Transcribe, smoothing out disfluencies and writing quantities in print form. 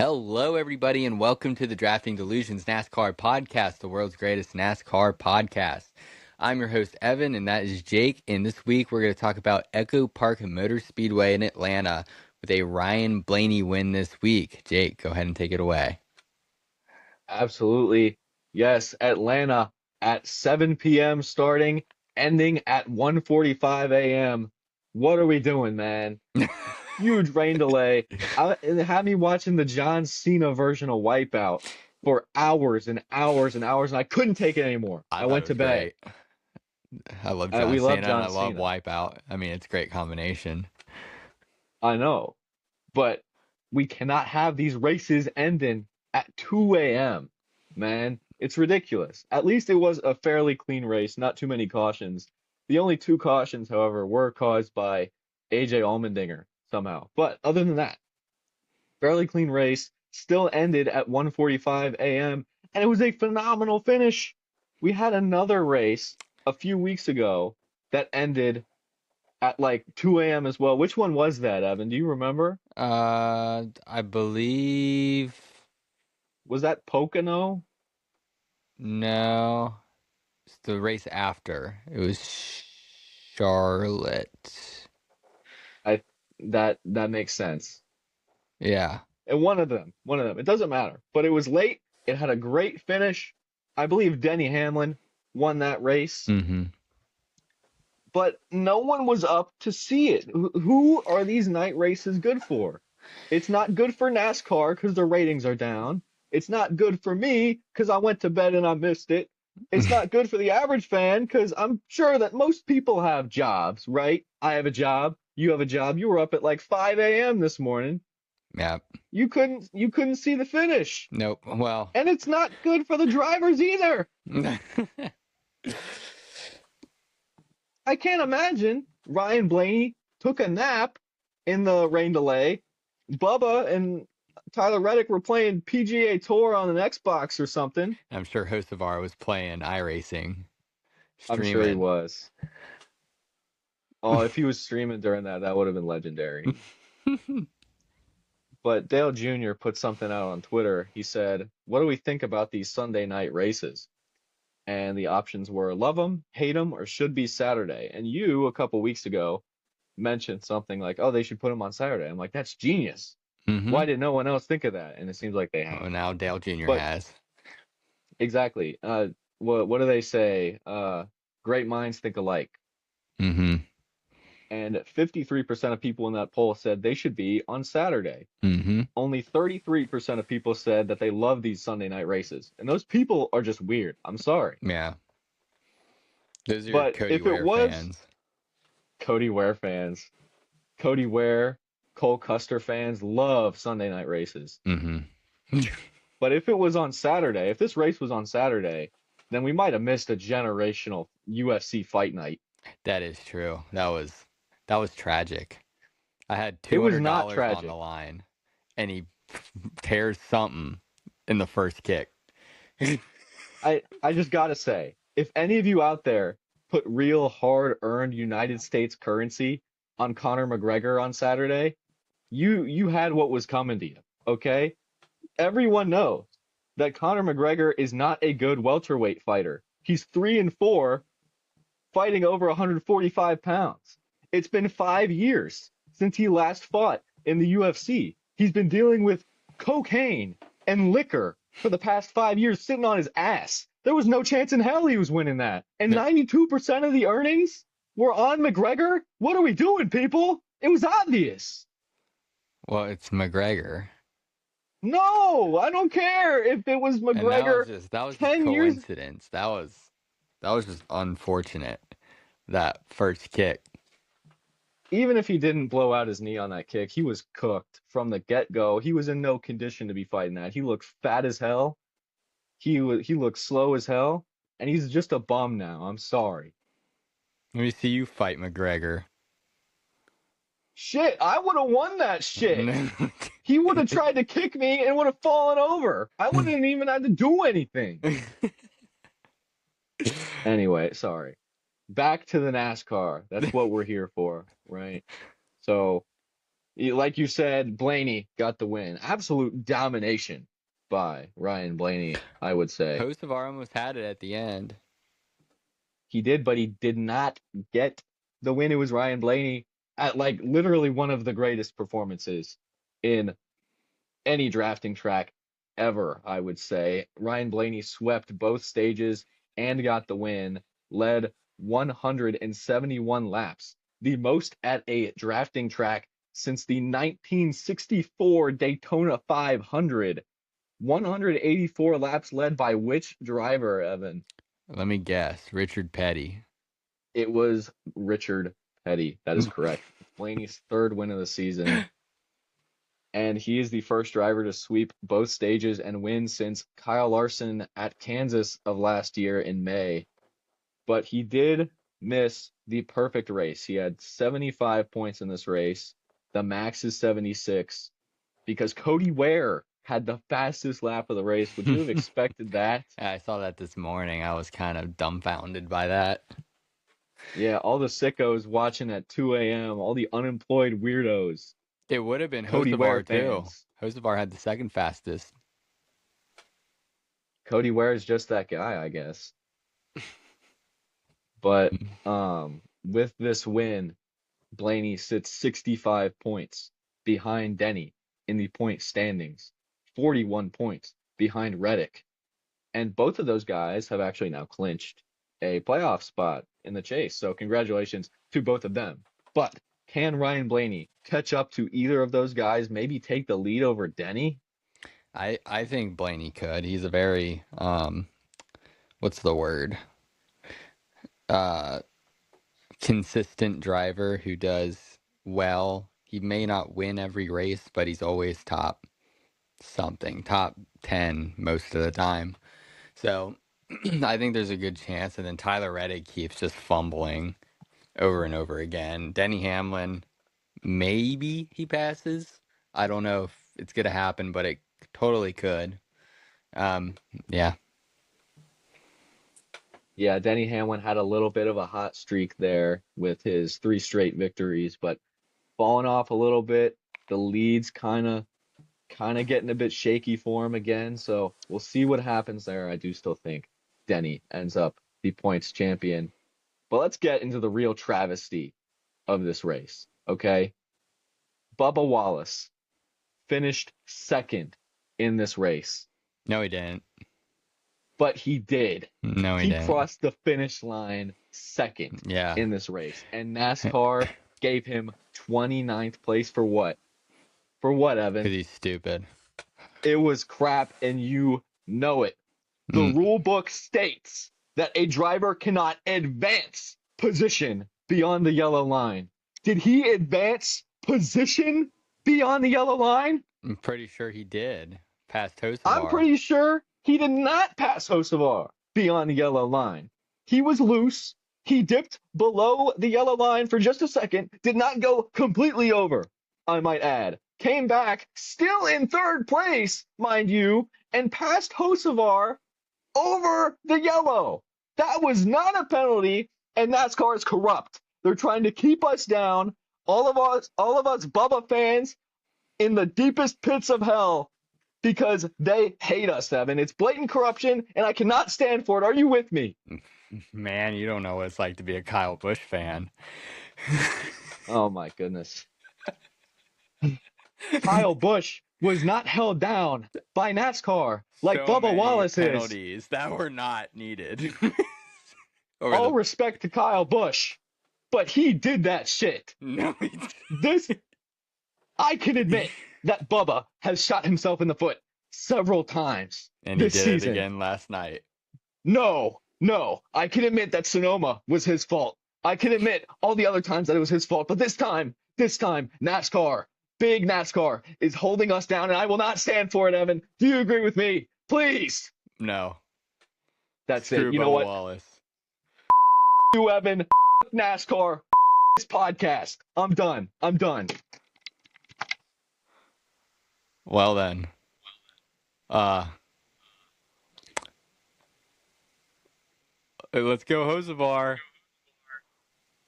Hello, everybody, and welcome to the Drafting Delusions NASCAR podcast, the world's greatest NASCAR podcast. I'm your host, Evan, and that is Jake. And this week, we're going to talk about Echo Park Motor Speedway in Atlanta with a Ryan Blaney win this week. Jake, go ahead and take it away. Absolutely. Yes, Atlanta at 7 p.m. starting, ending at 1:45 a.m. What are we doing, man? Huge rain delay. It had me watching the John Cena version of Wipeout for hours and hours and hours, and I couldn't take it anymore. I I thought it went was to bed. great. I love John We love Cena, and John I love Cena. Wipeout. I mean, it's a great combination. I know, but we cannot have these races ending at 2 a.m., man. It's ridiculous. At least it was a fairly clean race, not too many cautions. The only two cautions, however, were caused by AJ Allmendinger somehow. But other than that, fairly clean race, still ended at 1:45 a.m., and it was a phenomenal finish. We had another race a few weeks ago that ended at like 2 a.m. as well. Which one was that, Evan? Do you remember? I believe Was that Pocono? no. It's the race after. It was Charlotte. I that makes sense. Yeah. And one of them. It doesn't matter. But it was late. It had a great finish. I believe Denny Hamlin won that race, Mm-hmm. but no one was up to see it. Who are these night races good for? It's not good for NASCAR because the ratings are down. It's not good for me because I went to bed and I missed it. It's not good for the average fan because I'm sure that most people have jobs, right? I have a job. You have a job. You were up at like 5 a.m. this morning. Yeah. You couldn't see the finish. Nope. Well, And it's not good for the drivers either. I can't imagine Ryan Blaney took a nap in the rain delay. Bubba and Tyler Reddick were playing PGA Tour on an Xbox or something. I'm sure Hocevar was playing iRacing, I'm sure he streaming. was. Oh, if he was streaming during that, that would have been legendary. But Dale Jr. put something out on Twitter. He said, "What do we think about these Sunday night races?" And the options were love them, hate them, or should be Saturday. And you, a couple weeks ago, mentioned something like, "Oh, they should put them on Saturday." I'm like, "That's genius. Mm-hmm. Why did no one else think of that?" And it seems like they Oh, have. now Dale Jr. But has. exactly, what do they say? Great minds think alike. Mm-hmm. And 53% of people in that poll said they should be on Saturday. Mm-hmm. Only 33% of people said that they love these Sunday night races. And those people are just weird. I'm sorry. Yeah. Those are your But Cody if it Ware was fans. Cody Ware fans, Cody Ware, Cole Custer fans love Sunday night races. Mm-hmm. But if it was on Saturday, if this race was on Saturday, then we might have missed a generational UFC fight night. That is true. That was tragic. I had It was not $200 on the tragic. line, and he tears something in the first kick. I just gotta say, if any of you out there put real hard-earned United States currency on Conor McGregor on Saturday, you had what was coming to you, okay? Everyone knows that Conor McGregor is not a good welterweight fighter. He's 3-4 fighting over 145 pounds. It's been 5 years since he last fought in the UFC. He's been dealing with cocaine and liquor for the past 5 years, sitting on his ass. There was no chance in hell he was winning that. And 92% of the earnings were on McGregor? What are we doing, people? It was obvious. Well, it's McGregor. No, I don't care if it was And McGregor that was just 10 years. coincidence. That was just unfortunate. That first kick. Even if he didn't blow out his knee on that kick, he was cooked from the get-go. He was in no condition to be fighting that. He looked fat as hell. He looked slow as hell, and he's just a bum now. I'm sorry. Let me see you fight McGregor. Shit, I would have won that shit. He would have tried to kick me and would have fallen over. I wouldn't even had to do anything. Anyway, sorry. Back to the NASCAR. That's what we're here for, right? So, Like you said, Blaney got the win. Absolute domination by Ryan Blaney, I would say. Hocevar almost had it at the end. He did, but he did not get the win. It was Ryan Blaney at like literally one of the greatest performances in any drafting track ever, I would say. Ryan Blaney swept both stages and got the win, led 171 laps, the most at a drafting track since the 1964 Daytona 500. 184 laps led by which driver, Evan? Let me guess. Richard Petty. It was Richard Petty. That is correct. Blaney's third win of the season. And he is the first driver to sweep both stages and win since Kyle Larson at Kansas of last year in May. But he did miss the perfect race. He had 75 points in this race. The max is 76 because Cody Ware had the fastest lap of the race. Would you have expected that? I saw that this morning. I was kind of dumbfounded by that. Yeah, all the sickos watching at 2 a.m., all the unemployed weirdos, It would have been Cody Ware Hocevar too. fans. Hocevar had the second fastest. Cody Ware is just that guy, I guess. But with this win, Blaney sits 65 points behind Denny in the point standings, 41 points behind Reddick. And both of those guys have actually now clinched a playoff spot in the chase. So congratulations to both of them. But can Ryan Blaney catch up to either of those guys, maybe take the lead over Denny? I think Blaney could. He's a very what's the word? Uh consistent driver who does well. He may not win every race, but he's always top something, top 10 most of the time. So I think there's a good chance. And then Tyler Reddick keeps just fumbling over and over again. Denny Hamlin, maybe he passes. I don't know if it's going to happen, but it totally could. Um, yeah. Yeah, Denny Hamlin had a little bit of a hot streak there with his three straight victories, but falling off a little bit. The lead's kind of getting a bit shaky for him again. So we'll see what happens there. I do still think Denny ends up the points champion. But let's get into the real travesty of this race. Okay. Bubba Wallace finished second in this race, No, he didn't. but he did. No, he He didn't. crossed the finish line second Yeah. in this race. And NASCAR gave him 29th place for what? For what, Because Evan? he's stupid. It was crap, and you know it. The Mm, rule book states that a driver cannot advance position beyond the yellow line. Did he advance position beyond the yellow line? I'm pretty sure he did. Past I'm Hocevar. pretty sure he did not pass Hocevar beyond the yellow line. He was loose. He dipped below the yellow line for just a second, did not go completely over, I might add. Came back, still in third place, mind you, and passed Hocevar over the yellow. That was not a penalty, and NASCAR is corrupt. They're trying to keep us down, all of us Bubba fans, in the deepest pits of hell because they hate us, Evan. It's blatant corruption, and I cannot stand for it. Are you with me? Man, you don't know what it's like to be a Kyle Busch fan. Oh my goodness. Kyle Busch was not held down by NASCAR like So Bubba many Wallace is. penalties that were not needed. Over All the respect to Kyle Busch, but he did that shit. no, This, I can admit that Bubba has shot himself in the foot several times and he this did it season. again last night. No, I can admit that Sonoma was his fault. I can admit all the other times that it was his fault, but this time, NASCAR, big NASCAR, is holding us down, and I will not stand for it, Evan. Do you agree with me? Please. No, That's it. screw You know Bubba what? Wallace. You, Evan, NASCAR, this podcast. I'm done. Well then, uh, let's go Hocevar.